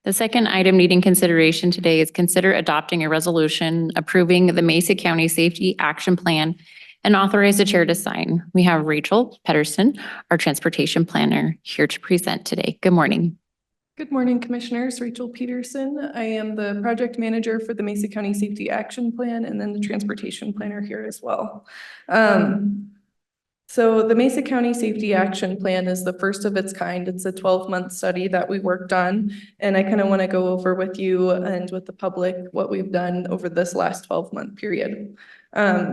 The second item needing consideration today is consider adopting a resolution approving the Mesa County Safety Action Plan and authorize the chair to sign. We have Rachel Peterson, our transportation planner, here to present today. Good morning. Good morning, Commissioners. Rachel Peterson. I am the project manager for the Mesa County Safety Action Plan and then the transportation planner here as well. So the Mesa County Safety Action Plan is the first of its kind. It's a 12-month study that we worked on, and I kind of want to go over with you and with the public what we've done over this last 12-month period.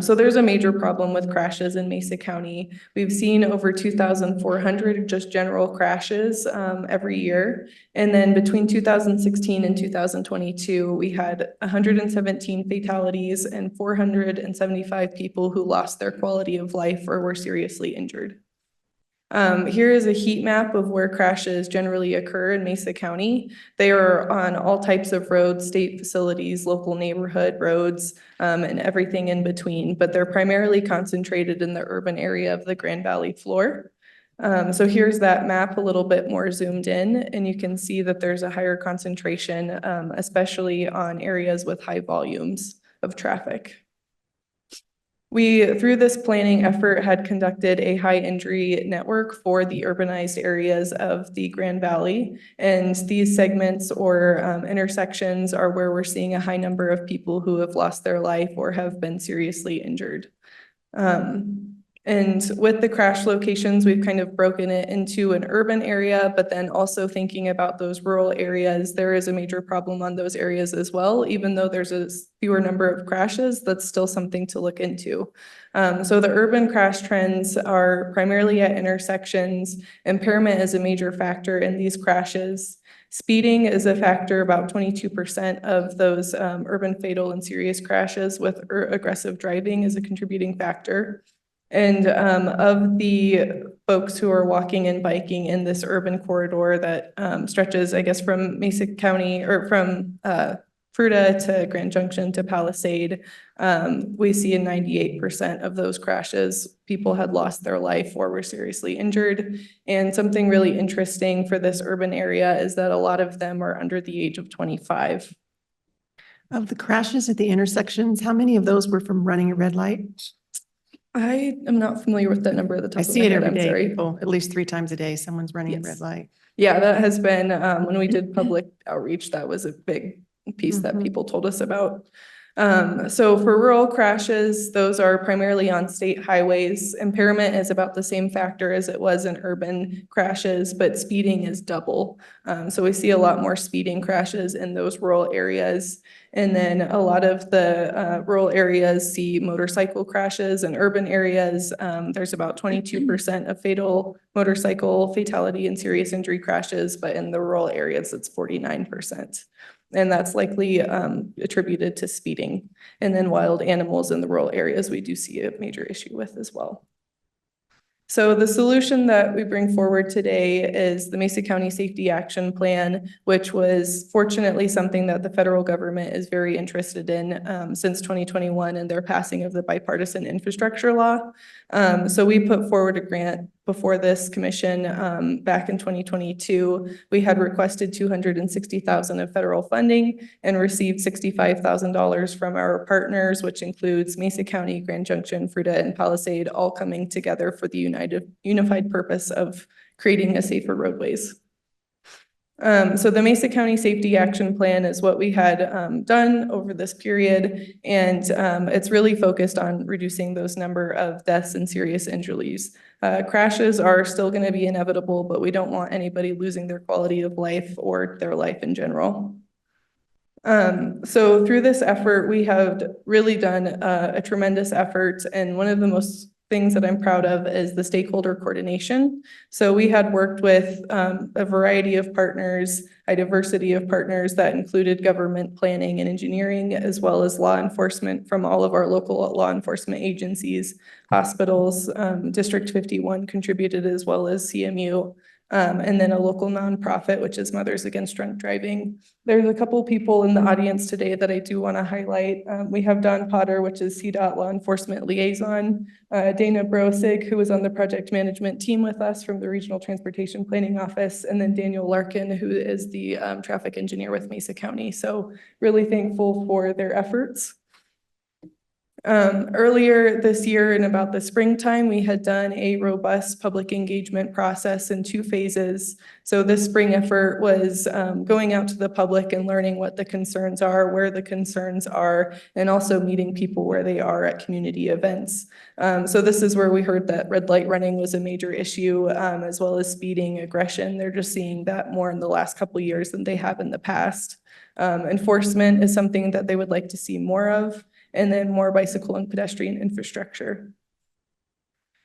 So there's a major problem with crashes in Mesa County. We've seen over 2,400 just general crashes every year. And then between 2016 and 2022, we had 117 fatalities and 475 people who lost their quality of life or were seriously injured. Here is a heat map of where crashes generally occur in Mesa County. They are on all types of roads, state facilities, local neighborhood roads, and everything in between, but they're primarily concentrated in the urban area of the Grand Valley floor. So here's that map a little bit more zoomed in, and you can see that there's a higher concentration, especially on areas with high volumes of traffic. We, through this planning effort, had conducted a high injury network for the urbanized areas of the Grand Valley. And these segments or intersections are where we're seeing a high number of people who have lost their life or have been seriously injured. And with the crash locations, we've kind of broken it into an urban area, but then also thinking about those rural areas, there is a major problem on those areas as well. Even though there's a fewer number of crashes, that's still something to look into. So the urban crash trends are primarily at intersections. Impairment is a major factor in these crashes. Speeding is a factor, about 22% of those urban fatal and serious crashes, with aggressive driving is a contributing factor. And of the folks who are walking and biking in this urban corridor that stretches, I guess, from Mesa County or from Fruita to Grand Junction to Palisade, we see in 98% of those crashes, people had lost their life or were seriously injured. And something really interesting for this urban area is that a lot of them are under the age of 25. Of the crashes at the intersections, how many of those were from running a red light? I am not familiar with that number at the top I of my see it head. every day. Sorry. People, at least 3 times a day, someone's running a red light. Yeah, that has been, when we did public outreach, that was a big piece that people told us about. So for rural crashes, those are primarily on state highways. Impairment is about the same factor as it was in urban crashes, but speeding is double. So we see a lot more speeding crashes in those rural areas. And then a lot of the rural areas see motorcycle crashes. In urban areas, there's about 22% of fatal motorcycle fatality and serious injury crashes, but in the rural areas, it's 49%. And that's likely attributed to speeding. And then wild animals in the rural areas, we do see a major issue with as well. So the solution that we bring forward today is the Mesa County Safety Action Plan, which was fortunately something that the federal government is very interested in since 2021 and their passing of the bipartisan infrastructure law. So we put forward a grant before this commission back in 2022. We had requested $260,000 of federal funding and received $65,000 from our partners, which includes Mesa County, Grand Junction, Fruita, and Palisade, all coming together for the unified purpose of creating a safer roadways. So the Mesa County Safety Action Plan is what we had done over this period, and it's really focused on reducing those number of deaths and serious injuries. Crashes are still going to be inevitable, but we don't want anybody losing their quality of life or their life in general. So through this effort, we have really done a tremendous effort, and one of the most things that I'm proud of is the stakeholder coordination. So we had worked with a variety of partners, a diversity of partners that included government planning and engineering, as well as law enforcement from all of our local law enforcement agencies, hospitals. District 51 contributed, as well as CMU. and then a local nonprofit, which is Mothers Against Drunk Driving. There's a couple people in the audience today that I do want to highlight. We have Don Potter, which is CDOT Law Enforcement Liaison, Dana Brosig, who was on the project management team with us from the Regional Transportation Planning Office, and then Daniel Larkin, who is the traffic engineer with Mesa County. So really thankful for their efforts. Earlier this year in about the springtime, we had done a robust public engagement process in 2 phases. So this spring effort was going out to the public and learning what the concerns are, where the concerns are, and also meeting people where they are at community events. So this is where we heard that red light running was a major issue, as well as speeding, aggression. They're just seeing that more in the last couple of years than they have in the past. Enforcement is something that they would like to see more of, and then more bicycle and pedestrian infrastructure.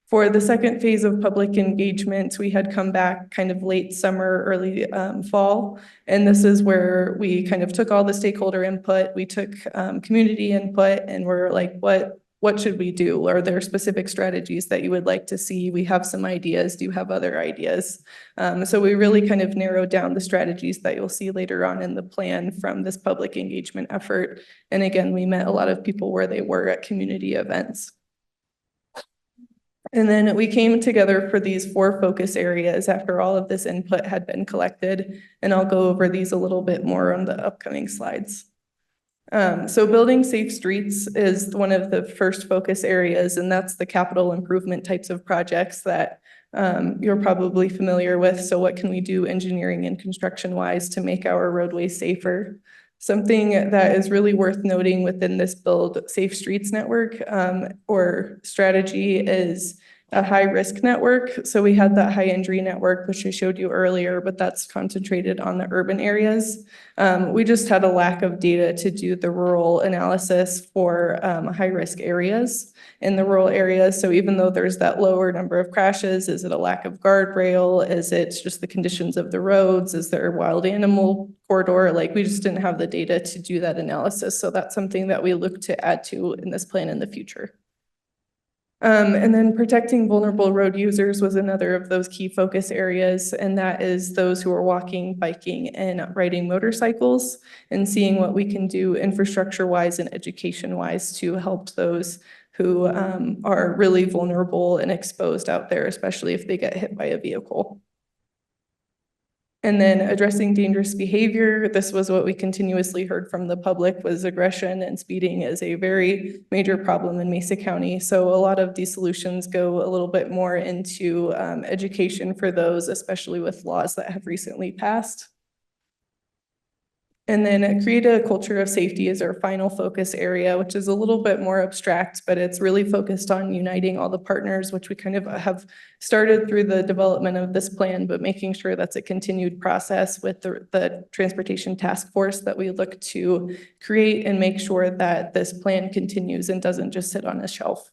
For the second phase of public engagement, we had come back kind of late summer, early fall. And this is where we kind of took all the stakeholder input, we took community input, and we're like, what should we do? Are there specific strategies that you would like to see? We have some ideas. Do you have other ideas? So we really kind of narrowed down the strategies that you'll see later on in the plan from this public engagement effort. And again, we met a lot of people where they were at community events. And then we came together for these 4 focus areas after all of this input had been collected. And I'll go over these a little bit more on the upcoming slides. So building safe streets is one of the first focus areas, and that's the capital improvement types of projects that you're probably familiar with. So what can we do engineering and construction wise to make our roadways safer? Something that is really worth noting within this Build Safe Streets network or strategy is a high-risk network. So we had that high injury network, which I showed you earlier, but that's concentrated on the urban areas. We just had a lack of data to do the rural analysis for high-risk areas in the rural areas. So even though there's that lower number of crashes, is it a lack of guardrail? Is it just the conditions of the roads? Is there a wild animal corridor? Like, we just didn't have the data to do that analysis. So that's something that we look to add to in this plan in the future. And then protecting vulnerable road users was another of those key focus areas, and that is those who are walking, biking, and riding motorcycles, and seeing what we can do infrastructure-wise and education-wise to help those who are really vulnerable and exposed out there, especially if they get hit by a vehicle. And then addressing dangerous behavior. This was what we continuously heard from the public, was aggression and speeding is a very major problem in Mesa County. So a lot of these solutions go a little bit more into education for those, especially with laws that have recently passed. And then create a culture of safety is our final focus area, which is a little bit more abstract, but it's really focused on uniting all the partners, which we kind of have started through the development of this plan, but making sure that's a continued process with the transportation task force that we look to create and make sure that this plan continues and doesn't just sit on a shelf.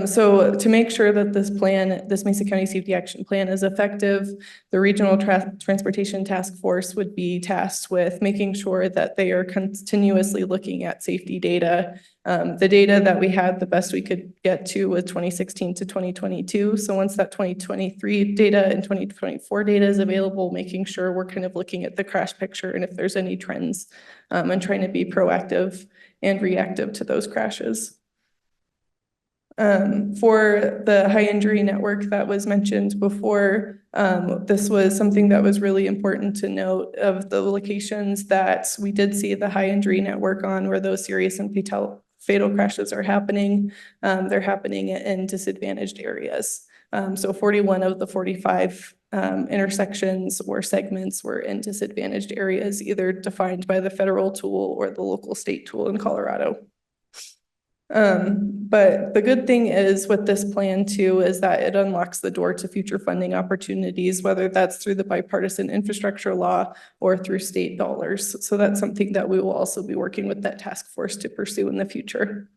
So to make sure that this plan, this Mesa County Safety Action Plan is effective, the Regional Transportation Task Force would be tasked with making sure that they are continuously looking at safety data. The data that we had, the best we could get to was 2016 to 2022. So once that 2023 data and 2024 data is available, making sure we're kind of looking at the crash picture and if there's any trends, and trying to be proactive and reactive to those crashes. For the high injury network that was mentioned before, this was something that was really important to note. Of the locations that we did see the high injury network on where those serious and fatal crashes are happening, they're happening in disadvantaged areas. So 41 of the 45 intersections or segments were in disadvantaged areas, either defined by the federal tool or the local state tool in Colorado. But the good thing is with this plan too, is that it unlocks the door to future funding opportunities, whether that's through the bipartisan infrastructure law or through state dollars. So that's something that we will also be working with that task force to pursue in the future.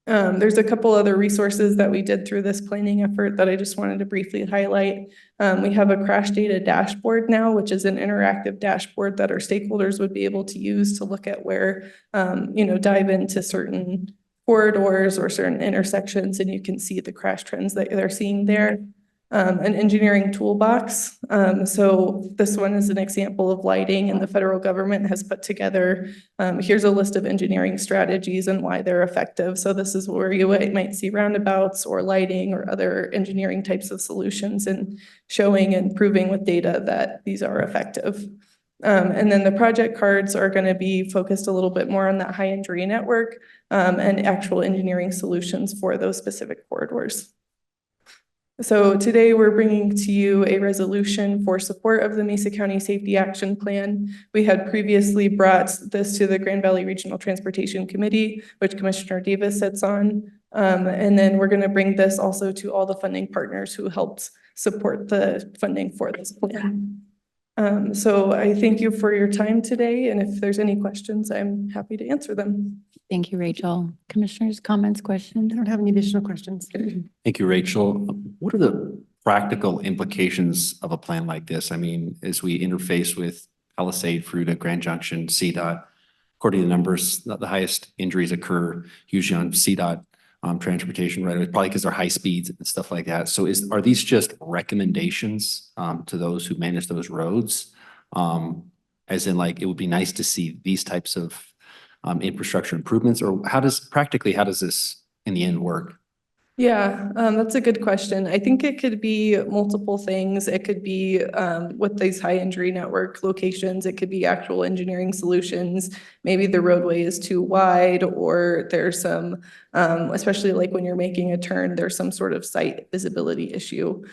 There's a couple other resources that we did through this planning effort that I just wanted to briefly highlight. We have a crash data dashboard now, which is an interactive dashboard that our stakeholders would be able to use to look at where, dive into certain corridors or certain intersections, and you can see the crash trends that they're seeing there. an engineering toolbox. So this one is an example of lighting, and the federal government has put together, here's a list of engineering strategies and why they're effective. So this is where you might see roundabouts or lighting or other engineering types of solutions, and showing and proving with data that these are effective. And then the project cards are going to be focused a little bit more on that high injury network, and actual engineering solutions for those specific corridors. So today we're bringing to you a resolution for support of the Mesa County Safety Action Plan. We had previously brought this to the Grand Valley Regional Transportation Committee, which Commissioner Davis sits on. And then we're going to bring this also to all the funding partners who helped support the funding for this plan. So I thank you for your time today, and if there's any questions, I'm happy to answer them. Thank you, Rachel. Commissioners, comments, questions? I don't have any additional questions. Thank you, Rachel. What are the practical implications of a plan like this? I mean, as we interface with Palisade, Fruita, Grand Junction, CDOT, according to the numbers, the highest injuries occur usually on CDOT transportation, right? Probably because they're high speeds and stuff like that. So are these just recommendations to those who manage those roads? As in, like, it would be nice to see these types of infrastructure improvements, or how does this in the end work? Yeah, that's a good question. I think it could be multiple things. It could be with these high injury network locations, it could be actual engineering solutions. Maybe the roadway is too wide, or there's some, especially like when you're making a turn, there's some sort of site visibility issue.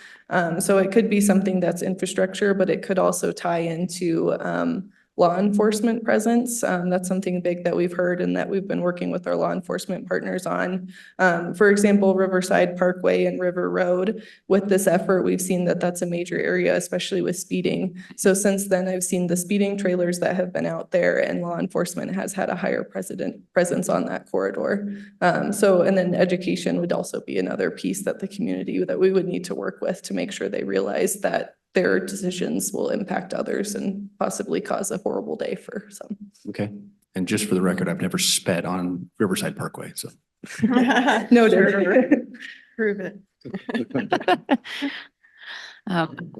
So it could be something that's infrastructure, but it could also tie into law enforcement presence. That's something big that we've heard and that we've been working with our law enforcement partners on. For example, Riverside Parkway and River Road. With this effort, we've seen that that's a major area, especially with speeding. So since then, I've seen the speeding trailers that have been out there, and law enforcement has had a higher presence on that corridor. And then education would also be another piece that the community that we would need to work with to make sure they realize that their decisions will impact others and possibly cause a horrible day for some. Okay. And just for the record, I've never sped on Riverside Parkway, so. No, Prove it.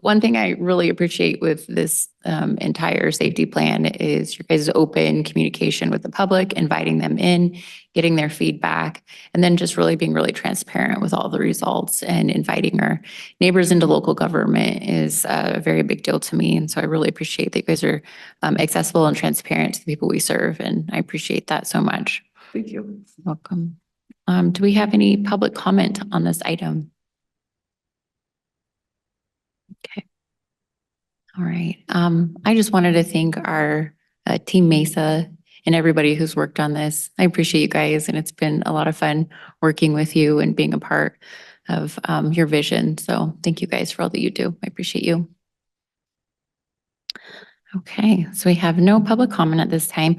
One thing I really appreciate with this entire safety plan is your guys' open communication with the public, inviting them in, getting their feedback, and then just really being really transparent with all the results, and inviting our neighbors into local government is a very big deal to me. And so I really appreciate that you guys are accessible and transparent to the people we serve, and I appreciate that so much. Thank you. Welcome. Do we have any public comment on this item? Okay. All right. I just wanted to thank our team Mesa and everybody who's worked on this. I appreciate you guys, and it's been a lot of fun working with you and being a part of your vision. So thank you guys for all that you do. I appreciate you. Okay, so we have no public comment at this time.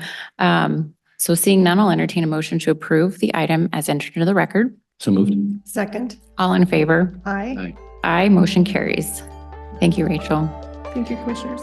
So seeing none, I'll entertain a motion to approve the item as entered into the record. So moved. Second. All in favor? Aye. Aye, motion carries. Thank you, Rachel. Thank you, commissioners.